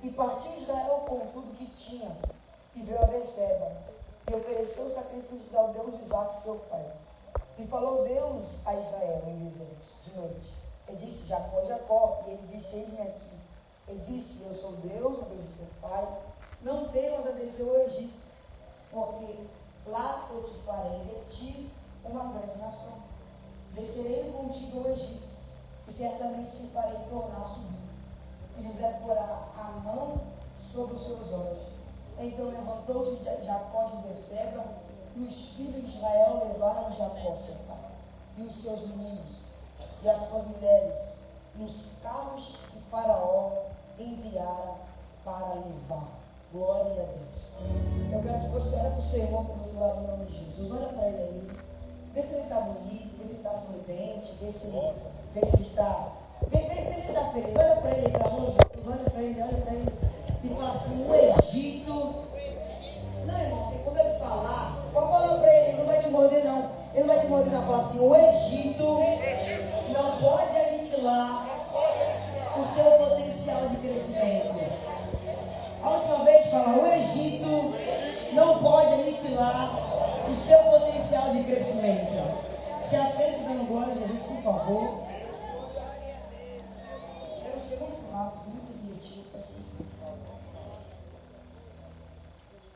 E partiu Israel com tudo que tinha, e veio a Berseba, e ofereceu sacrifícios ao Deus de Isaque, seu pai. E falou Deus a Israel em visões de noite. E disse: Jacó, Jacó. E ele disse: eis-me aqui. E disse: eu sou Deus, o Deus de teu pai. Não temas a descer ao Egito, porque lá eu te farei de ti uma grande nação. Descerei contigo ao Egito, e certamente te farei tornar a subir, e lhes porá a mão sobre os seus olhos. Então levantou-se Jacó de Berseba, e os filhos de Israel levaram Jacó, seu pai, e os seus meninos, e as suas mulheres, nos carros que Faraó enviara para levar. Glória a Deus. Eu quero que você olhe para o seu irmão, para você lá no nome de Jesus. Olha para ele aí. Vê se ele está bonito, vê se ele está sorridente, vê se ele está. Vê se ele está feliz. Olha para ele, pelo amor de Jesus. Olha para ele. E fala assim: o Egito. Não, irmão, se você falar, pode falar para ele, ele não vai te morder, não. Ele não vai te morder, não. Fala assim: o Egito não pode aniquilar o seu potencial de crescimento. A última vez fala: o Egito não pode aniquilar o seu potencial de crescimento. Se aceite na glória de Jesus, por favor. Quero ser muito rápido, muito objetivo para você.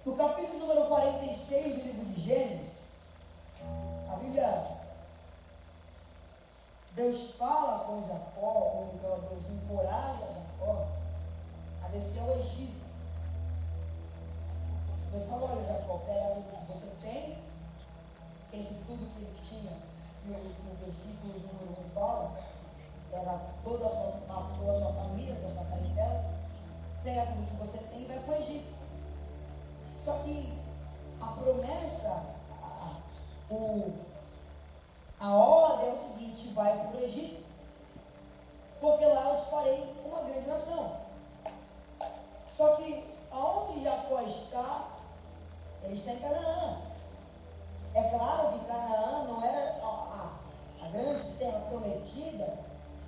No capítulo número 46 do livro de Gênesis, a Bíblia, Deus fala com Jacó, ou melhor, Deus encoraja Jacó a descer ao Egito. Deus falou: olha, Jacó, pega tudo que você tem, esse tudo que ele tinha, no versículo número 1 fala, era toda a sua família, toda a sua parentela, pega tudo que você tem e vai para o Egito. Só que a promessa, a ordem é o seguinte: vai para o Egito, porque lá eu te farei uma grande nação. Só que aonde Jacó está, ele está em Canaã. É claro que Canaã não era a grande terra prometida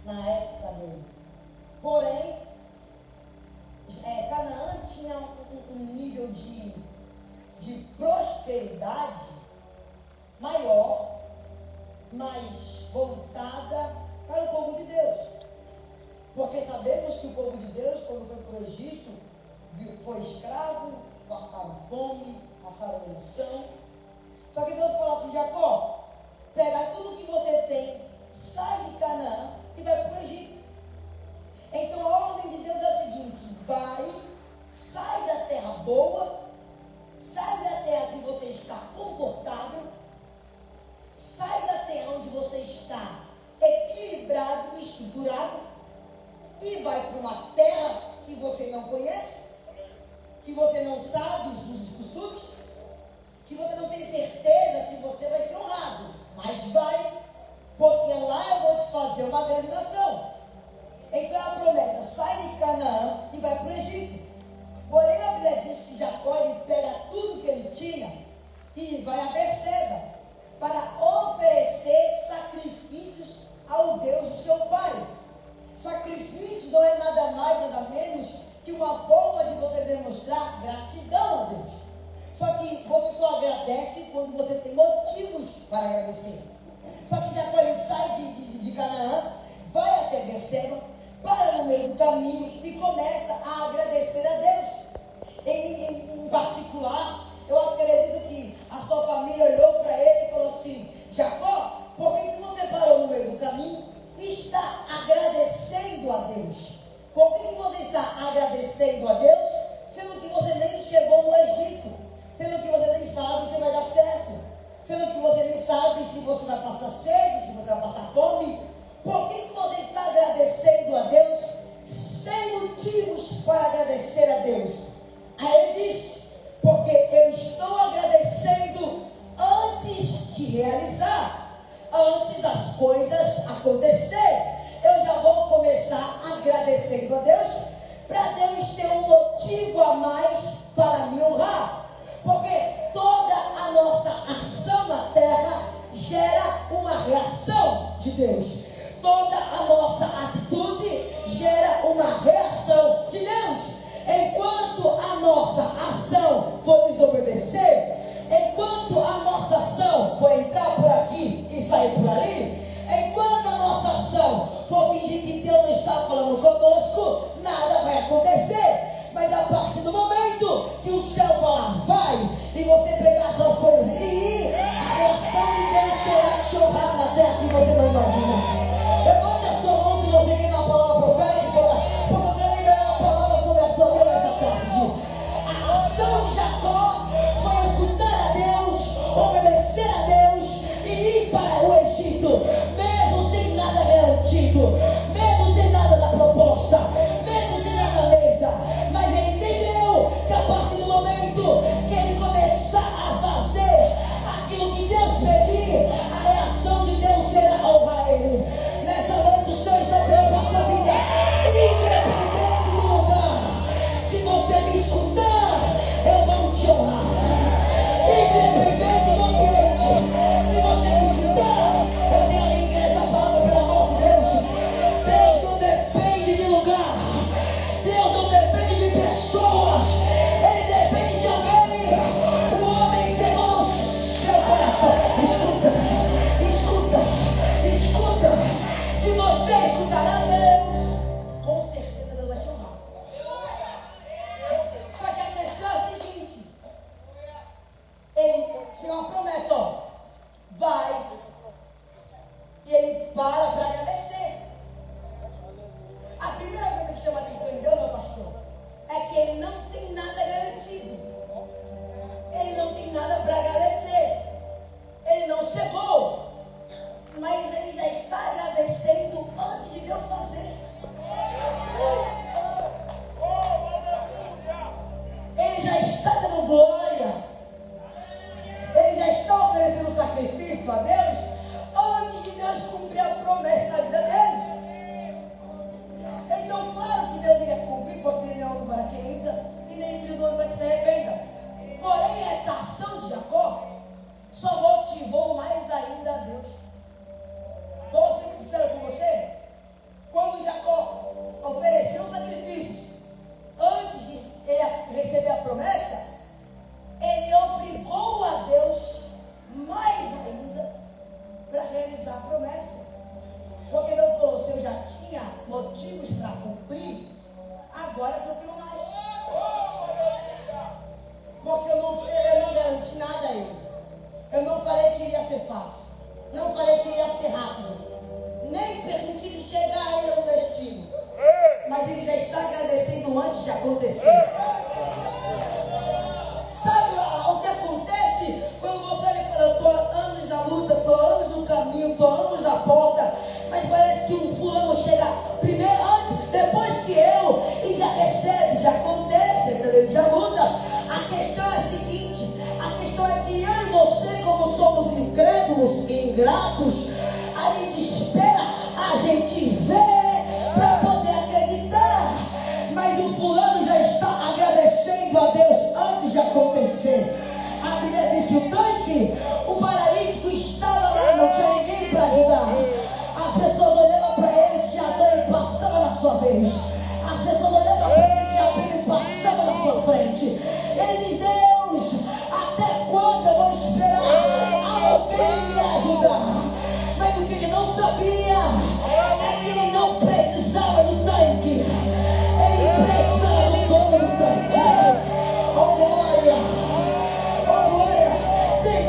na época dele. Porém, Canaã tinha um nível de prosperidade maior, mais voltada para o povo de Deus. Porque sabemos que o povo de Deus, quando foi para o Egito, foi escravo, passaram fome, passaram eleição. Só que Deus falou assim: Jacó, pega tudo que você tem, sai de Canaã e vai para o Egito. Então a ordem de Deus é a seguinte: vai, sai da terra boa, sai da terra que você está confortável, sai da terra onde você está equilibrado, estruturado, e vai para uma terra que você não conhece, que você não sabe os usos e costumes, que você não tem certeza se você vai ser honrado, mas vai, porque lá eu vou te fazer uma grande nação. Então a promessa: sai de Canaã e vai para o Egito. Porém a Bíblia diz que Jacó, ele pega tudo que ele tinha e vai a Berseba para oferecer sacrifícios ao Deus de seu pai. Sacrifício não é nada mais, nada menos que uma forma de você demonstrar gratidão a Deus. Só que você só agradece quando você tem motivos para agradecer. Só que Jacó, ele sai de Canaã, vai até Berseba, para no meio do caminho e começa a agradecer a Deus. Em particular, eu acredito que a sua família olhou para ele e falou assim: Jacó, por que você parou no meio do caminho e está agradecendo a Deus? Por que você está agradecendo a Deus, sendo que você nem chegou no Egito, sendo que você nem sabe se vai dar certo, sendo que você nem sabe se você vai passar sede, se você vai passar fome? Por que você está agradecendo a Deus sem motivos para agradecer a Deus? Aí ele diz: porque eu estou agradecendo antes de realizar, antes das coisas acontecerem. Eu já vou começar agradecendo a Deus, para Deus ter um motivo a mais para me honrar. Porque toda a nossa ação na terra gera uma reação de Deus. Toda a nossa atitude gera uma reação de Deus. ação for desobedecer, enquanto a nossa ação for entrar por aqui e sair por ali, enquanto a nossa ação for fingir que Deus não está falando conosco, nada vai acontecer. Mas a partir do momento que o céu falar vai, e você pegar suas coisas e ir, a reação de Deus será chorar na terra que você não imagina. Levante a sua mão se você quer uma palavra profética, porque eu quero liberar uma palavra sobre a sua vida nessa tarde. A ação de Jacó foi escutar a Deus, obedecer a Deus e ir para o Egito, mesmo sem nada garantido, mesmo sem nada da proposta, mesmo sem nada na mesa. Mas ele entendeu que a partir do momento que ele começar a fazer aquilo que Deus pedir, a reação de Deus será honrar ele. Nessa noite o Senhor está dando para a sua vida, independente do lugar. Se você me escutar, eu vou te honrar. Independente do ambiente, se você me escutar, eu tenho a ninguém essa palavra, pelo amor de Deus. Deus não depende de lugar, Deus não depende de pessoas, Ele depende de alguém. O homem segundo o seu coração. Escuta. Se você escutar a Deus, com certeza Deus vai te honrar. Só que a questão é a seguinte: ele tem uma promessa, ó. Vai. E ele para agradecer. A primeira coisa que chama a atenção de Deus, meu pastor, é que ele não tem nada garantido. Ele não tem nada para agradecer. Ele não chegou, mas ele já está agradecendo antes de Deus fazer. Ele já está dando glória. Ele já está oferecendo sacrifício a Deus antes de Deus cumprir a promessa da vida dele. Então, claro que Deus iria cumprir, porque ele não é homem para que minta, e nem filho do homem para que se arrependa. Porém, essa ação de Jacó só motivou mais ainda a Deus. Vou ser muito sincero com você. Quando Jacó ofereceu sacrifícios antes de ele receber a promessa, ele obrigou a Deus mais ainda para realizar a promessa. Porque Deus falou: se eu já tinha motivos para cumprir, agora eu tenho mais. Porque eu não garanti nada a ele. Eu não falei que iria ser fácil. Não falei que iria ser rápido. Nem permiti ele chegar a ele no destino. Mas ele já está agradecendo antes de acontecer. Sabe o que acontece quando você fala: eu estou há anos na luta, estou há anos no caminho, estou há anos na porta, mas parece que um fulano chega primeiro, antes, depois que eu, e já recebe, já acontece, ele já luta. A questão é a seguinte: a questão é que eu e você, como somos incrédulos e ingratos, a gente espera, a gente vê para poder acreditar. Mas o fulano já está agradecendo a Deus antes de acontecer. A Bíblia diz que o tanque, o paralítico estava lá, não tinha ninguém para ajudar. As pessoas olhavam para ele, tinha dor e passava na sua vez. As pessoas olhavam para ele, tinha pena e passava na sua frente. Ele diz: Deus, até quando eu vou esperar alguém me ajudar? Mas o que ele não sabia é que ele não precisava do tanque. Ele precisava do dono do tanque. Oh glória! Oh glória! Tem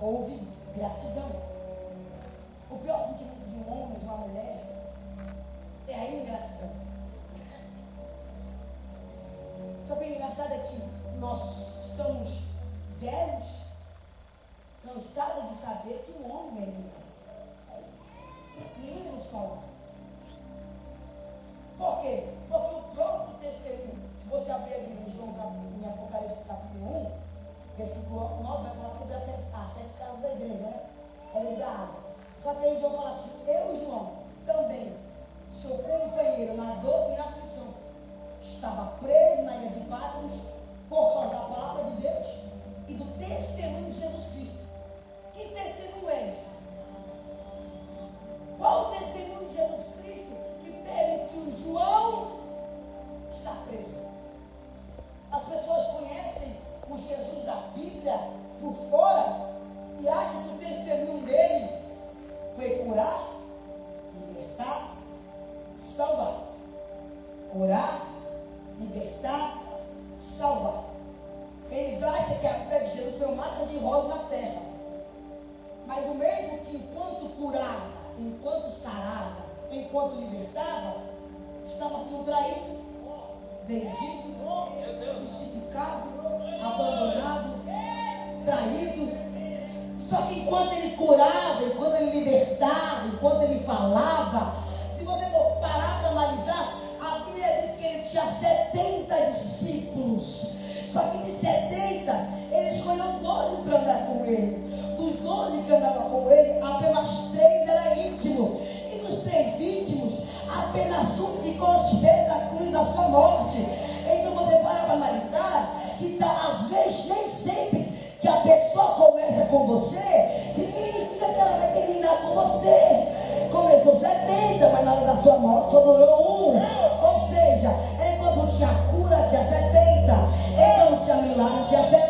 houve gratidão. O pior sentimento de um homem, de uma mulher, é a ingratidão. Só que o engraçado é que nós estamos velhos, cansados de saber que um homem é ingrato. Lembra de falar. Por quê? Porque o próprio testemunho, se você abrir em João, em Apocalipse capítulo 1, versículo 9, vai falar sobre as sete casas da igreja, né? Ela da asa. Só que aí João fala assim: eu, João, também sou companheiro na dor e na aflição. Estava preso na ilha de Patmos por causa da palavra de Deus e do testemunho de Jesus Cristo. Que testemunho é esse? Qual o testemunho de Jesus Cristo que permitiu João estar preso? As pessoas conhecem o Jesus da Bíblia por fora e acham que o testemunho dele foi curar, libertar, salvar. Curar, libertar, salvar. Eles acham que a vida de Jesus foi uma mata de rosa na terra. Mas o mesmo que enquanto curava, enquanto sarava, enquanto libertava, estava sendo traído, vendido, crucificado, abandonado, traído. Só que enquanto ele curava, enquanto ele libertava, enquanto ele falava, se você for parar para analisar, a Bíblia diz que ele tinha 70 discípulos. Só que de 70, ele escolheu 12 para andar com ele. Dos 12 que andavam com ele, apenas 3 eram íntimos. E dos 3 íntimos, apenas um ficou aos pés da cruz da sua morte. Então você para analisar que às vezes, nem sempre que a pessoa começa com você, significa que ela vai terminar com você. Começou 70, mas na hora da sua morte só durou 1. Ou seja, enquanto tinha cura, tinha 70. Enquanto tinha milagre, tinha 70.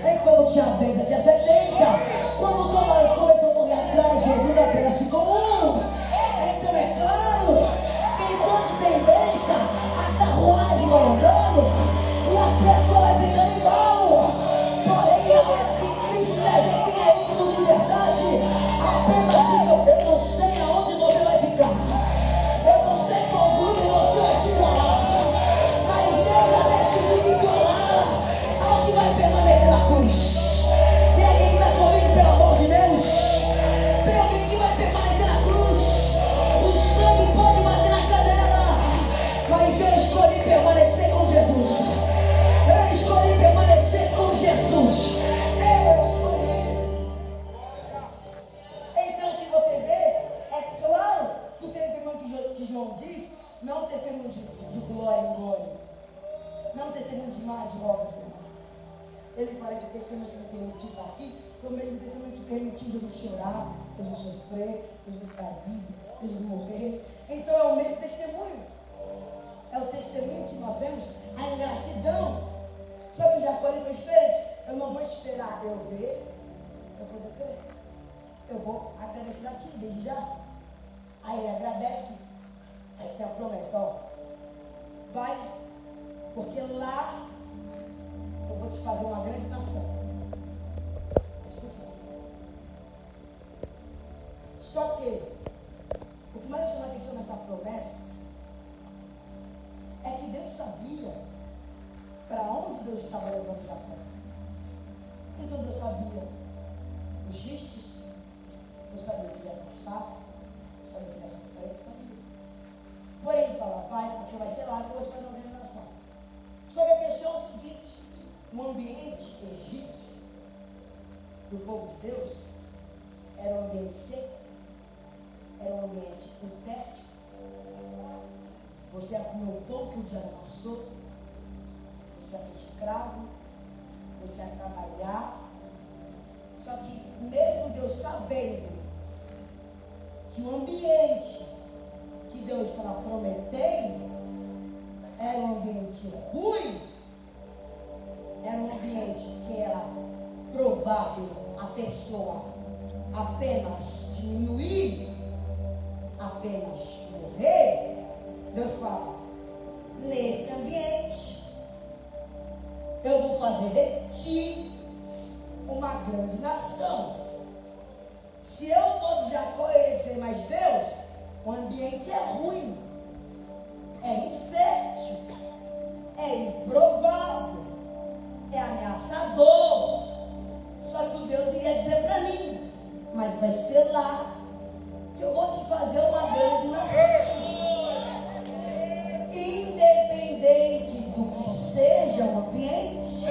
Enquanto tinha bênção, tinha 70. Quando os soldados começaram a correr atrás, Jesus apenas ficou 1. Então é claro que enquanto tem bênção, a carruagem vai andando e as pessoas vão pegando em mão. Porém, a hora que Cristo vai ver quem é íntimo de verdade, apenas fica. Eu não sei aonde você vai ficar. Eu não sei qual grupo você vai se colar. Mas eu já decidi me colar ao que vai permanecer na cruz. Tem alguém que está comigo, pelo amor de Deus? Tem alguém que vai permanecer na cruz? O sangue pode bater na canela, mas eu escolhi permanecer com Jesus. Eu escolhi permanecer com Jesus. Eu escolhi. Então, se você vê, é claro que o testemunho que João diz, não é um testemunho de glória em glória, não é um testemunho de mais de obra. Ele parece o testemunho que permitiu estar aqui, foi o mesmo testemunho que permitiu Jesus chorar, Jesus sofrer, Jesus cair, Jesus morrer. Então é o mesmo testemunho. É o testemunho que nós vemos, a ingratidão. Só que já porém foi diferente. Eu não vou esperar eu ver, eu poder crer. Eu vou agradecer aqui, desde já. Aí ele agradece, aí tem a promessa, ó. Vai, porque lá eu vou te fazer uma grande nação. Presta atenção. Só que o que mais me chama a atenção nessa promessa é que Deus sabia para onde Deus estava levando Jacó. Então Deus sabia os riscos, Deus sabia o que ia passar, Deus sabia o que ia sofrer, Deus sabia. Porém, ele fala, vai, porque vai ser lá que eu vou te fazer uma grande nação. Só que a questão é o seguinte: o ambiente egípcio do povo de Deus era um ambiente seco, era um ambiente infértil. Você ia comer o pão que o diabo passou, você ia ser escravo, você ia trabalhar. Só que mesmo Deus sabendo que o ambiente que Deus estava prometendo era um ambiente ruim, era um ambiente que era provável a pessoa apenas diminuir, apenas morrer, Deus fala, nesse ambiente eu vou fazer de ti uma grande nação. Se eu fosse Jacó, eu ia ser mais Deus. O ambiente é ruim, é infértil, é improvável, é ameaçador. Só que o Deus iria dizer para mim: mas vai ser lá que eu vou te fazer uma grande nação. Independente do que seja o ambiente,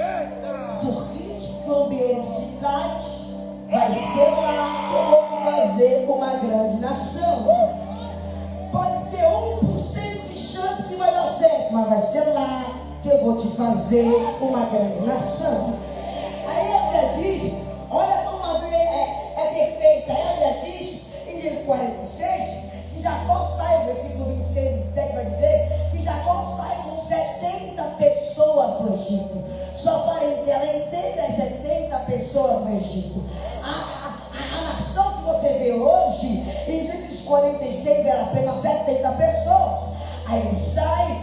do risco que o ambiente te traz, vai ser lá que eu vou te fazer uma grande nação. Pode ter 1% de chance que vai dar certo, mas vai ser lá que eu vou te fazer uma grande nação. Aí a Bíblia diz, olha como a Bíblia é perfeita. Aí a Bíblia diz, em Gênesis 46, que Jacó sai, versículo 26 e 27 vai dizer, que Jacó sai com 70 pessoas do Egito. Só para ela entender as 70 pessoas do Egito. A nação que você vê hoje, em Gênesis 46, era apenas 70 pessoas. Aí ele sai,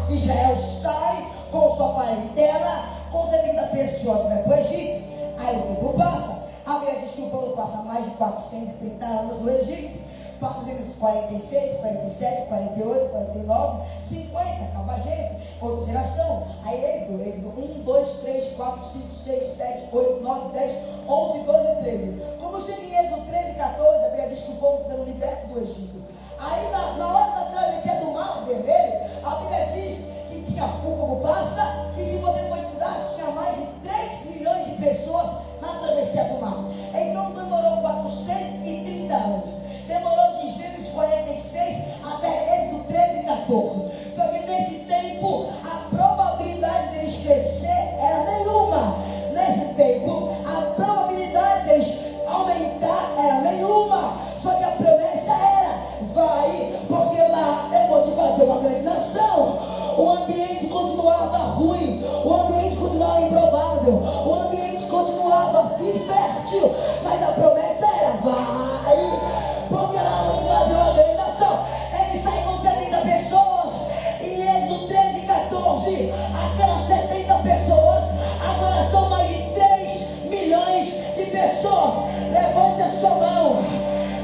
Israel sai com sua parentela, com 70 pessoas vai para o Egito. Aí o tempo passa. A Bíblia diz que o povo passa mais de 430 anos no Egito. Passa Gênesis 46, 47, 48, 49, 50, acaba a Gênesis, outra geração. Aí Êxodo 1, 2, 3, 4, 5, 6, 7, 8, 9, 10, 11, 12 e 13. Quando chega em Êxodo 13 e 14, a Bíblia diz que o povo está sendo liberto do Egito. Aí na hora da travessia do Mar Vermelho, a Bíblia diz que tinha, o povo passa, e se você for estudar, tinha mais de 3 milhões de pessoas na travessia do mar. Então demorou 430 anos. Demorou de Gênesis 46 até Êxodo 13 e 14. Só que nesse tempo, a probabilidade deles crescer era nenhuma. Nesse tempo, a probabilidade deles aumentar era nenhuma. Só que a promessa era: vai, porque lá eu vou te fazer uma grande nação. O ambiente continuava ruim, o ambiente continuava improvável, o ambiente continuava infértil, mas a promessa era: vai, porque lá eu vou te fazer uma grande nação. Ele sai com 70 pessoas, em Êxodo 13 e 14, aquelas 70 pessoas agora são mais de 3 milhões de pessoas. Levante a sua mão,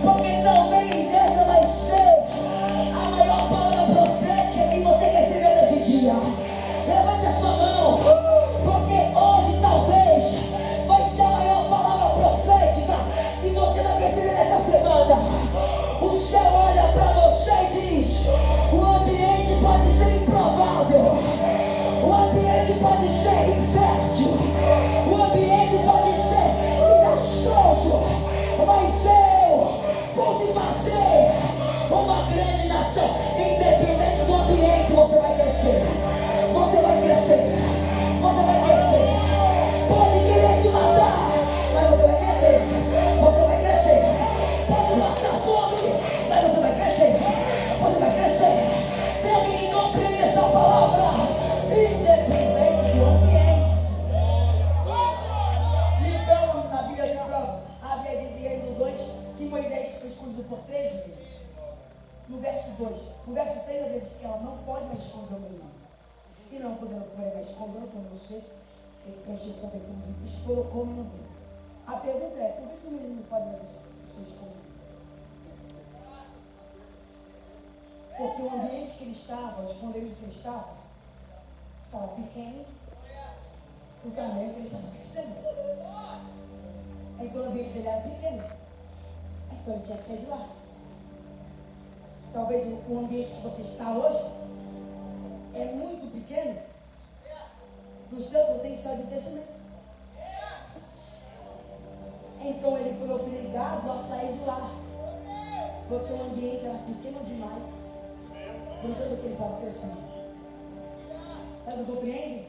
porque talvez essa vai ser a maior palavra profética que você recebeu nesse dia. Levante a sua mão, porque hoje talvez vai ser a maior palavra profética que você vai receber nessa semana. O céu olha para você e diz: o ambiente pode ser improvável, o ambiente pode ser infértil, o ambiente pode ser desastroso, mas eu vou te fazer uma grande nação. Independente do ambiente, você vai crescer, você vai crescer, você vai crescer. Pode querer te matar, mas você vai crescer, você vai crescer. Pode passar fome, mas você vai crescer, você vai crescer. Tem alguém que compreende essa palavra? Independente do ambiente. Então, na Bíblia de prova, a Bíblia diz em Êxodo 2 que Moisés foi escondido por 3 meses. No verso 2, no verso 3, a Bíblia diz que ela não pode mais esconder o menino. E não podendo comer mais escondendo, como vocês, ele preencheu o cabelo com os ímpios, colocou o menino dentro. A pergunta é: por que o menino não pode mais ser escondido? Porque o ambiente que ele estava, o esconderijo que ele estava pequeno, o tamanho que ele estava crescendo. Então o ambiente dele era pequeno. Então ele tinha que sair de lá. Talvez o ambiente que você está hoje é muito pequeno para o seu potencial de crescimento. Então ele foi obrigado a sair de lá, porque o ambiente era pequeno demais para o tanto que ele estava crescendo. Mas não compreende?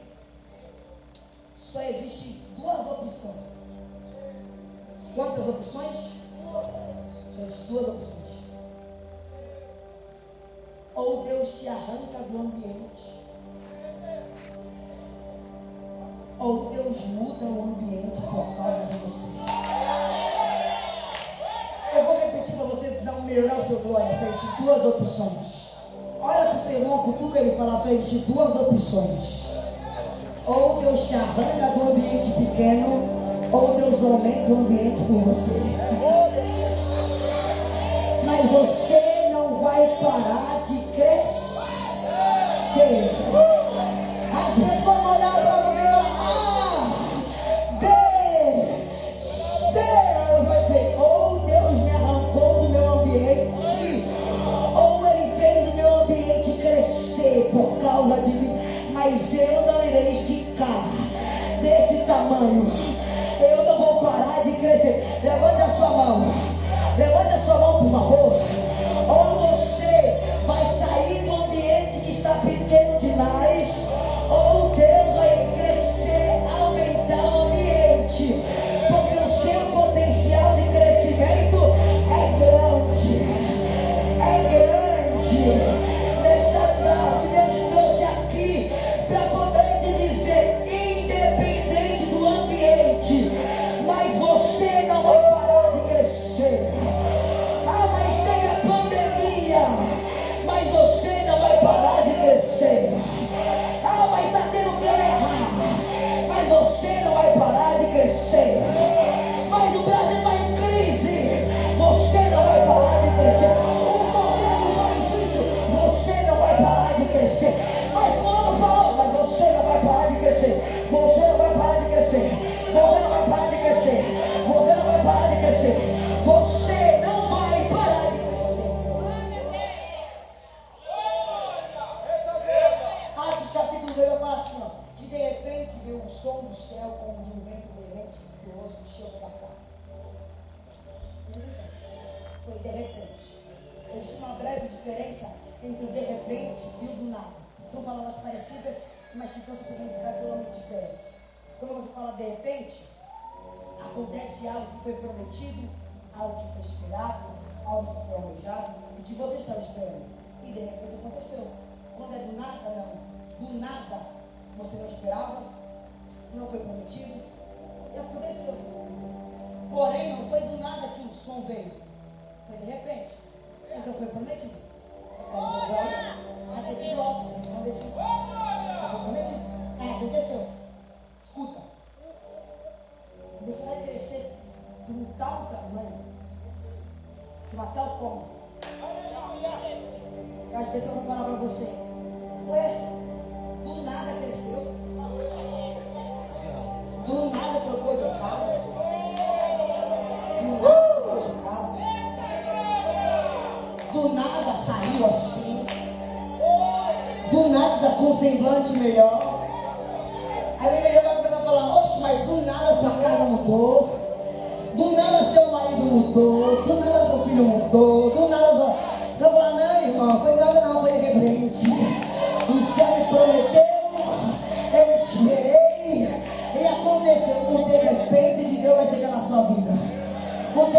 Só existe 2 opções. Quantas opções? Só existem 2 opções. Ou Deus te arranca do ambiente, ou Deus muda o ambiente por causa de você. Eu vou repetir para você melhorar o seu glória. Só existem 2 opções. Olha para o seu irmão, cutuca ele e fala: só existem 2 opções. Ou Deus te arranca do ambiente pequeno, ou Deus aumenta o ambiente por você. Mas você não vai parar de crescer. As pessoas vão olhar para você e falar: Deus vai dizer, ou Deus me arrancou do meu ambiente, ou Ele fez o meu ambiente crescer por causa de mim. Mas eu não irei ficar desse tamanho. Eu não vou parar de crescer. Levante a sua mão. Levante a sua mão, por favor. Ou você vai sair do ambiente que está pequeno demais, ou Deus vai crescer, aumentar o ambiente. Porque o seu potencial de crescimento é grande. É grande. Nessa tarde, Deus trouxe aqui para poder te dizer, independente do ambiente, mas você não vai parar de crescer. Ah, mas tem a pandemia, mas você não vai parar de crescer. Ah, mas está tendo guerra, mas você não vai parar de crescer. Mas o Brasil está em crise, você não vai parar de crescer. O governo faz isso, você não vai parar de crescer. Mas fulano falou, mas você não vai parar de crescer. Você não vai parar de crescer. Você não vai parar de crescer. Você não vai parar de crescer. Você não vai parar de crescer. Atos capítulo 2 vai falar assim, ó, que de repente veio um som do céu como de um vento veemente furioso que chegou da casa. Foi de repente. Existe uma breve diferença entre o de repente e o do nada. São palavras parecidas, mas que têm um significado totalmente diferente. Quando você fala de repente, acontece algo que foi prometido, algo que foi esperado, algo que foi almejado e que você estava esperando. E de repente aconteceu. Quando é do nada, não. Do nada, você não esperava, não foi prometido e aconteceu. Porém, não foi do nada que o som veio. Foi de repente. Então foi prometido. Aconteceu. Foi prometido. Aconteceu. Escuta. Você vai crescer de um tal tamanho, de uma tal forma, que as pessoas vão falar para você: ué, do nada cresceu, do nada trocou de casa, do nada trocou de casa, do nada saiu assim, do nada com um semblante melhor. Aí ele vai falar: oxe, mas do nada sua casa mudou, do nada seu marido mudou, do nada seu filho mudou, do nada. Eu falar: não, irmão, foi nada não, foi de repente. O céu me prometeu, eu esperei, e aconteceu. O de repente de Deus vai chegar na sua vida. O de